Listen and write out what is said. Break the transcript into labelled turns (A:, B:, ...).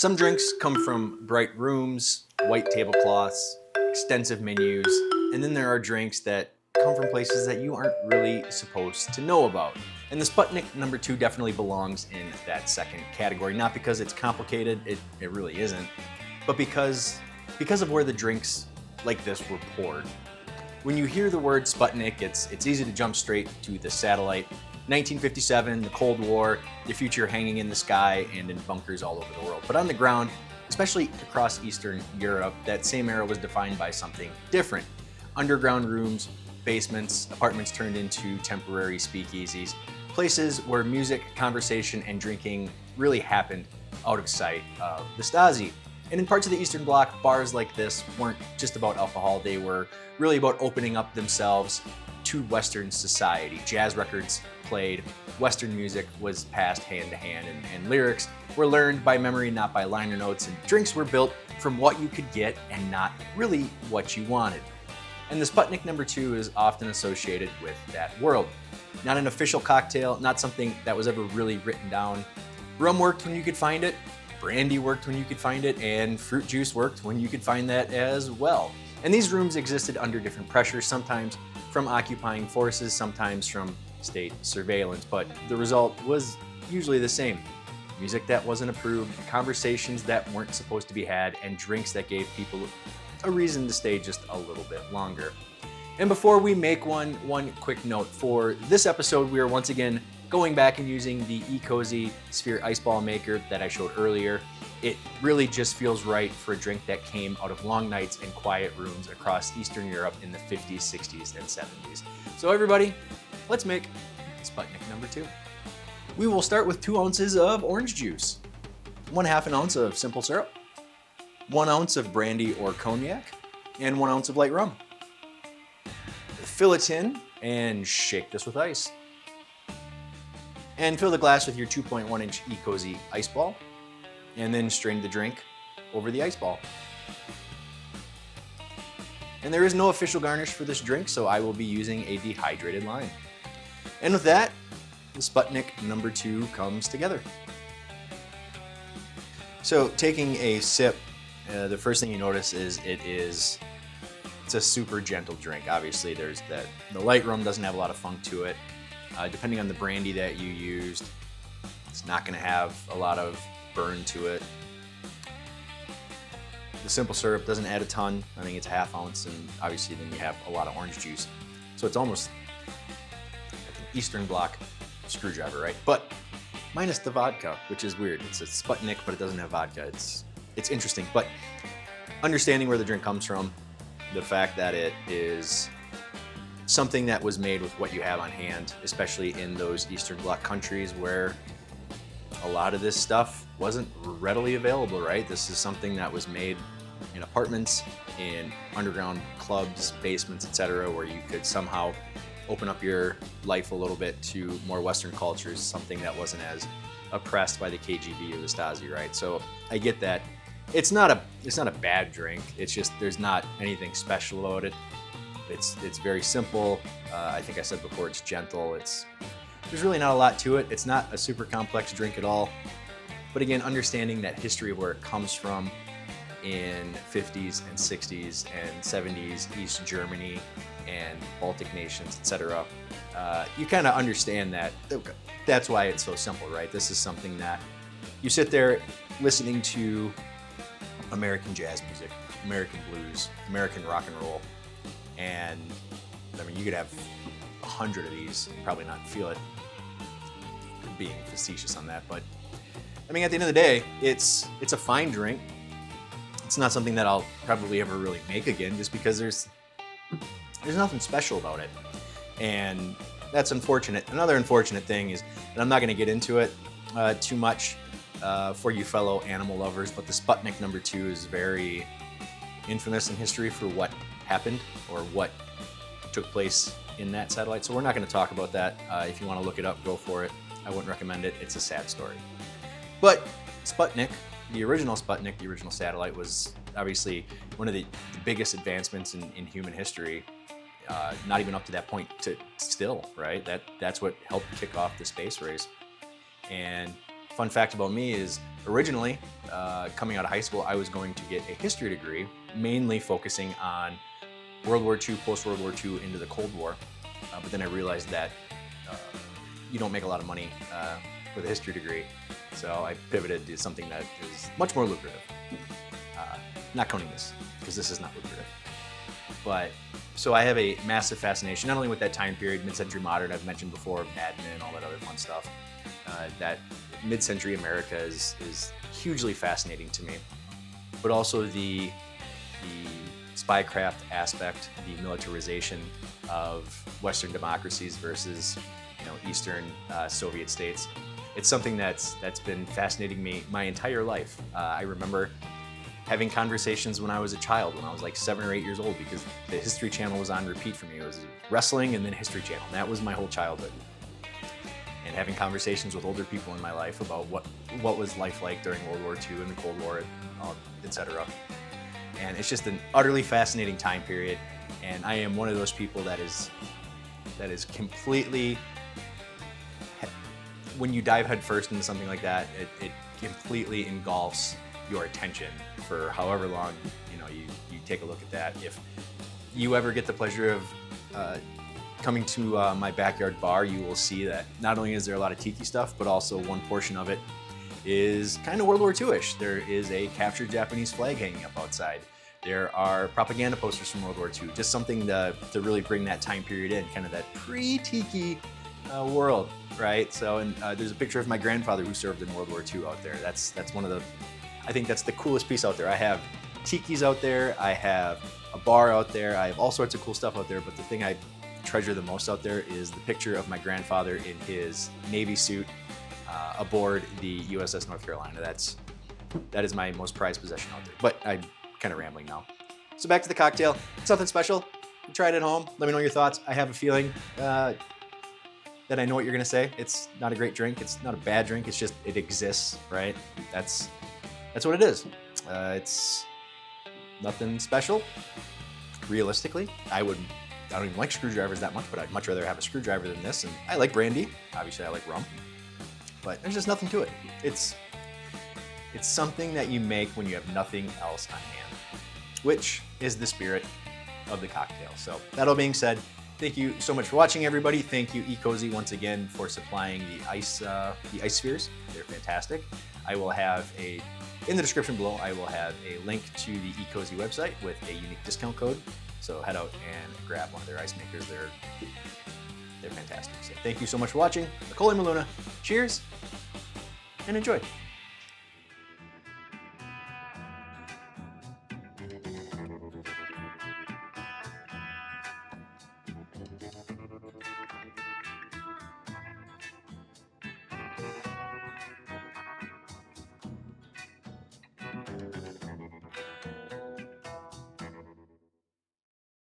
A: Some drinks come from bright rooms, white tablecloths, extensive menus, and then there are drinks that come from places that you aren't really supposed to know about. And the Sputnik #2 definitely belongs in that second category, not because it's complicated, it really isn't, but because of where the drinks like this were poured. When you hear the word Sputnik, it's easy to jump straight to the satellite. 1957, the Cold War, the future hanging in the sky and in bunkers all over the world. But on the ground, especially across Eastern Europe, that same era was defined by something different. Underground rooms, basements, apartments turned into temporary speakeasies, places where music, conversation, and drinking really happened out of sight of the Stasi. And in parts of the Eastern Bloc, bars like this weren't just about alcohol, they were really about opening up themselves to Western society. Jazz records played, Western music was passed hand to hand, and lyrics were learned by memory, not by liner notes, and drinks were built from what you could get and not really what you wanted. And the Sputnik #2 is often associated with that world. Not an official cocktail, not something that was ever really written down. Rum worked when you could find it, brandy worked when you could find it, and fruit juice worked when you could find that as well. And these rooms existed under different pressures, sometimes from occupying forces, sometimes from state surveillance, but the result was usually the same. Music that wasn't approved, conversations that weren't supposed to be had, and drinks that gave people a reason to stay just a little bit longer. And before we make one quick note. For this episode, we are once again going back and using the ecozy sphere ice ball maker that I showed earlier. It really just feels right for a drink that came out of long nights and quiet rooms across Eastern Europe in the 50s, 60s, and 70s. So everybody, let's make Sputnik #2. We will start with 2 ounces of orange juice, 1/2 an ounce of simple syrup, 1 ounce of brandy or cognac, and 1 ounce of light rum. Fill a tin and shake this with ice. And fill the glass with your 2.1-inch ecozy ice ball, and then strain the drink over the ice ball. And there is no official garnish for this drink, so I will be using a dehydrated lime. And with that, the Sputnik #2 comes together. So taking a sip, the first thing you notice is it's a super gentle drink. Obviously, there's that the light rum doesn't have a lot of funk to it. Depending on the brandy that you used, it's not going to have a lot of burn to it. The simple syrup doesn't add a ton. I think it's 1/2 ounce, and obviously then you have a lot of orange juice. So it's almost like an Eastern Bloc screwdriver, right? But minus the vodka, which is weird. It's a Sputnik, but it doesn't have vodka. It's interesting. But understanding where the drink comes from, the fact that it is something that was made with what you have on hand, especially in those Eastern Bloc countries where a lot of this stuff wasn't readily available, right? This is something that was made in apartments, in underground clubs, basements, etc., where you could somehow open up your life a little bit to more Western cultures, something that wasn't as oppressed by the KGB or the Stasi, right? So I get that. It's not a bad drink. It's just there's not anything special about it. It's very simple. I think I said before, it's gentle. There's really not a lot to it. It's not a super complex drink at all. But again, understanding that history of where it comes from in 50s and 60s and 70s, East Germany and Baltic nations, etc., you kind of understand that. That's why it's so simple, right? This is something that you sit there listening to American jazz music, American blues, American rock and roll, and I mean, you could have 100 of these and probably not feel it. Being facetious on that, but I mean, at the end of the day, it's a fine drink. It's not something that I'll probably ever really make again, just because there's nothing special about it, and that's unfortunate. Another unfortunate thing is, and I'm not going to get into it too much for you fellow animal lovers, but the Sputnik #2 is very infamous in history for what happened or what took place in that satellite. So we're not going to talk about that. If you want to look it up, go for it. I wouldn't recommend it. It's a sad story. But Sputnik, the original Sputnik, the original satellite, was obviously one of the biggest advancements in human history. Not even up to that point to still, right? That's what helped kick off the space race. And Fun fact about me is originally, coming out of high school, I was going to get a history degree, mainly focusing on World War II, post-World War II into the Cold War. But then I realized that you don't make a lot of money with a history degree. So I pivoted to something that is much more lucrative. Not counting this, because this is not lucrative. But so I have a massive fascination, not only with that time period, mid-century modern, I've mentioned before, Mad Men, all that other fun stuff. That mid-century America is hugely fascinating to me, but also the spycraft aspect, the militarization of Western democracies versus Eastern Soviet states. It's something that's been fascinating me my entire life. I remember having conversations when I was a child, when I was like 7 or 8 years old, because the History Channel was on repeat for me. It was wrestling and then History Channel. And that was my whole childhood. And having conversations with older people in my life about what was life like during World War II and the Cold War, etc. And it's just an utterly fascinating time period. And I am one of those people that is completely, when you dive headfirst into something like that, it completely engulfs your attention for however long you take a look at that. If you ever get the pleasure of coming to my backyard bar, you will see that not only is there a lot of tiki stuff, but also one portion of it is kind of World War II-ish. There is a captured Japanese flag hanging up outside. There are propaganda posters from World War II, just something to really bring that time period in, kind of that pre-tiki world, right? So, and there's a picture of my grandfather who served in World War II out there. That's one of the, I think that's the coolest piece out there. I have tikis out there, I have a bar out there, I have all sorts of cool stuff out there, but the thing I treasure the most out there is the picture of my grandfather in his Navy suit aboard the USS North Carolina. That is my most prized possession out there. But I'm kind of rambling now. So back to the cocktail. It's nothing special. You try it at home. Let me know your thoughts. I have a feeling that I know what you're gonna say. It's not a great drink. It's not a bad drink. It's just, it exists, right? That's what it is. It's nothing special. Realistically, I don't even like screwdrivers that much, but I'd much rather have a screwdriver than this. And I like brandy. Obviously, I like rum. But there's just nothing to it. It's something that you make when you have nothing else on hand, which is the spirit of the cocktail. So that all being said, thank you so much for watching, everybody. Thank you, ecozy, once again for supplying the ice spheres. They're fantastic. I will have in the description below, I will have a link to the ecozy website with a unique discount code. So head out and grab one of their ice makers. They're fantastic. So thank you so much for watching. Nicole and Maluna, cheers and enjoy.